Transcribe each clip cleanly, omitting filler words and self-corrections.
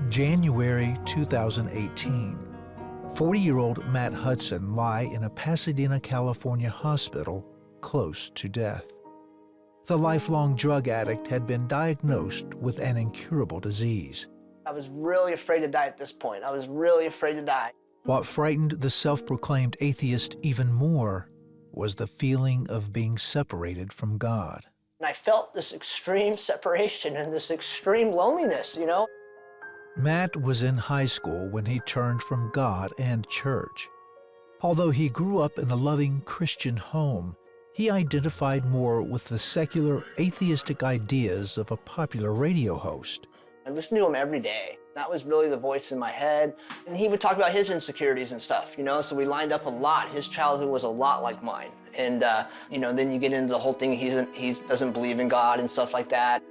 January 2018. 40-year-old Matt Hudson lie in a Pasadena, California hospital close to death. The lifelong drug addict had been diagnosed with an incurable disease. I was really afraid to die at this point. I was really afraid to die. What frightened the self-proclaimed atheist even more was the feeling of being separated from God. And I felt this extreme separation and this extreme loneliness, you know? Matt was in high school when he turned from God and church. Although he grew up in a loving Christian home, he identified more with the secular, atheistic ideas of a popular radio host. I listened to him every day. That was really the voice in my head. And he would talk about his insecurities and stuff, you know, so we lined up a lot. His childhood was a lot like mine. And, you know, then you get into the whole thing, he doesn't believe in God and stuff like that.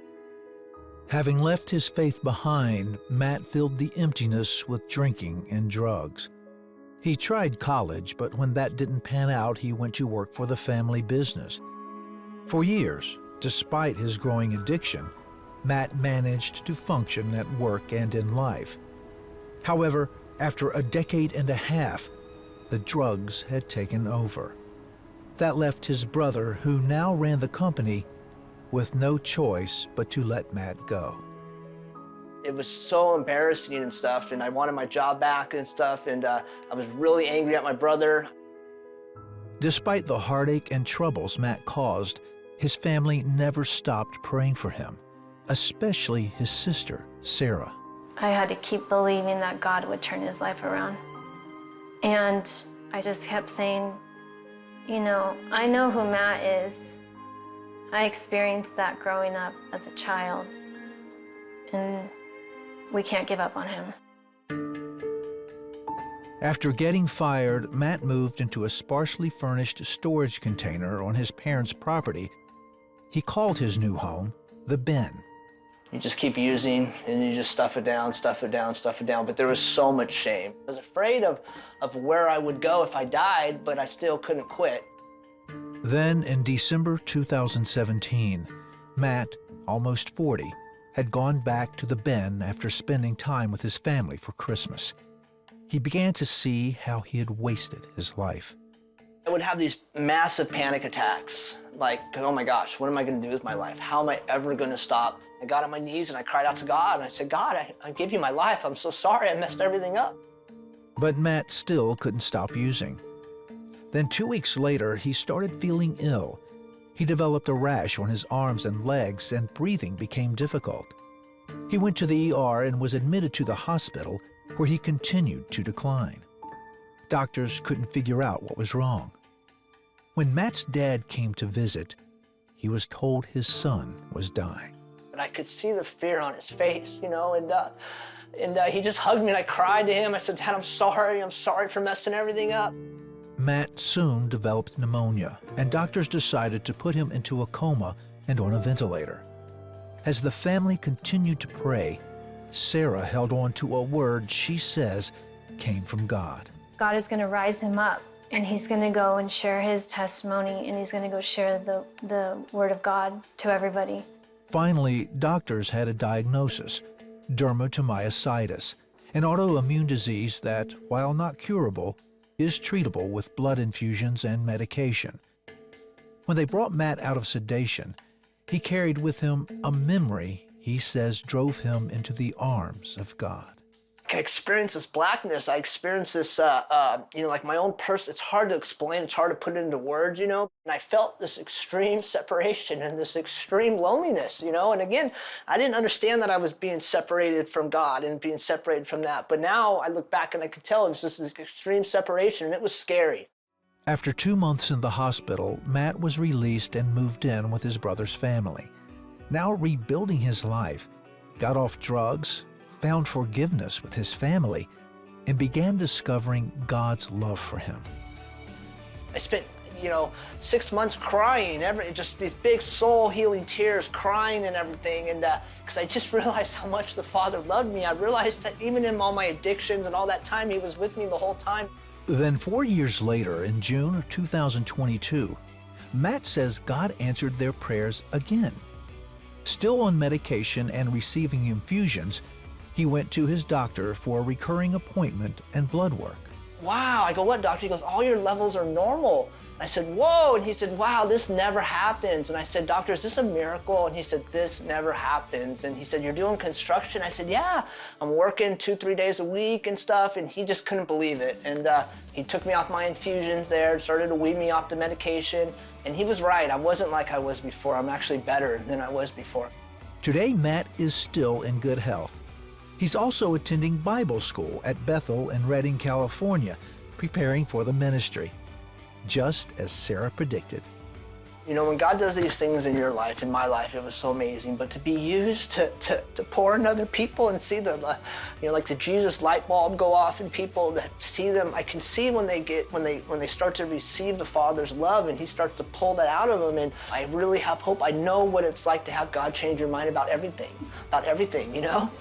Having left his faith behind, Matt filled the emptiness with drinking and drugs. He tried college, but when that didn't pan out, he went to work for the family business. For years, despite his growing addiction, Matt managed to function at work and in life. However, after a decade and a half, the drugs had taken over. That left his brother, who now ran the company, with no choice but to let Matt go. It was so embarrassing and stuff, and I wanted my job back and stuff, and I was really angry at my brother. Despite the heartache and troubles Matt caused, his family never stopped praying for him, especially his sister, Sarah. I had to keep believing that God would turn his life around. And I just kept saying, you know, I know who Matt is. I experienced that growing up as a child, and we can't give up on him. After getting fired, Matt moved into a sparsely furnished storage container on his parents' property. He called his new home the bin. You just keep using, and you just stuff it down, stuff it down, stuff it down, but there was so much shame. I was afraid of where I would go if I died, but I still couldn't quit. Then, in December 2017, Matt, almost 40, had gone back to the bin after spending time with his family for Christmas. He began to see how he had wasted his life. I would have these massive panic attacks, like, oh my gosh, what am I going to do with my life? How am I ever going to stop? I got on my knees and I cried out to God, and I said, God, I give you my life. I'm so sorry I messed everything up. But Matt still couldn't stop using. Then 2 weeks later, he started feeling ill. He developed a rash on his arms and legs, and breathing became difficult. He went to the ER and was admitted to the hospital, where he continued to decline. Doctors couldn't figure out what was wrong. When Matt's dad came to visit, he was told his son was dying. And I could see the fear on his face, you know, and he just hugged me, and I cried to him. I said, Dad, I'm sorry for messing everything up. Matt soon developed pneumonia, and doctors decided to put him into a coma and on a ventilator. As the family continued to pray, Sarah held on to a word she says came from God. God is going to rise him up, and he's going to go and share his testimony, and he's going to go share the word of God to everybody. Finally, doctors had a diagnosis, dermatomyositis, an autoimmune disease that, while not curable, is treatable with blood infusions and medication. When they brought Matt out of sedation, he carried with him a memory he says drove him into the arms of God. I experienced this blackness. I experienced this, you know, like my own person. It's hard to explain. It's hard to put it into words, you know. And I felt this extreme separation and this extreme loneliness, you know. And again, I didn't understand that I was being separated from God and being separated from that. But now I look back and I could tell it was just this extreme separation, and it was scary. After 2 months in the hospital, Matt was released and moved in with his brother's family. Now rebuilding his life, got off drugs, found forgiveness with his family, and began discovering God's love for him. I spent, you know, 6 months crying, just these big soul-healing tears, crying and everything, and because I just realized how much the Father loved me. I realized that even in all my addictions and all that time, he was with me the whole time. Then 4 years later, in June of 2022, Matt says God answered their prayers again. Still on medication and receiving infusions, He went to his doctor for a recurring appointment and blood work. Wow, I go, what, doctor? He goes, all your levels are normal. I said, whoa, and he said, wow, this never happens. And I said, doctor, is this a miracle? And he said, this never happens. And he said, you're doing construction? I said, yeah, I'm working 2-3 days a week and stuff. And he just couldn't believe it. And he took me off my infusions there, started to wean me off the medication. And he was right, I wasn't like I was before. I'm actually better than I was before. Today, Matt is still in good health. He's also attending Bible school at Bethel in Redding, California, preparing for the ministry, just as Sarah predicted. You know, when God does these things in your life, in my life, it was so amazing. But to be used to pour into other people and see the, you know, like the Jesus light bulb go off in people, that see them, I can see when they start to receive the Father's love, and He starts to pull that out of them. And I really have hope. I know what it's like to have God change your mind about everything, you know?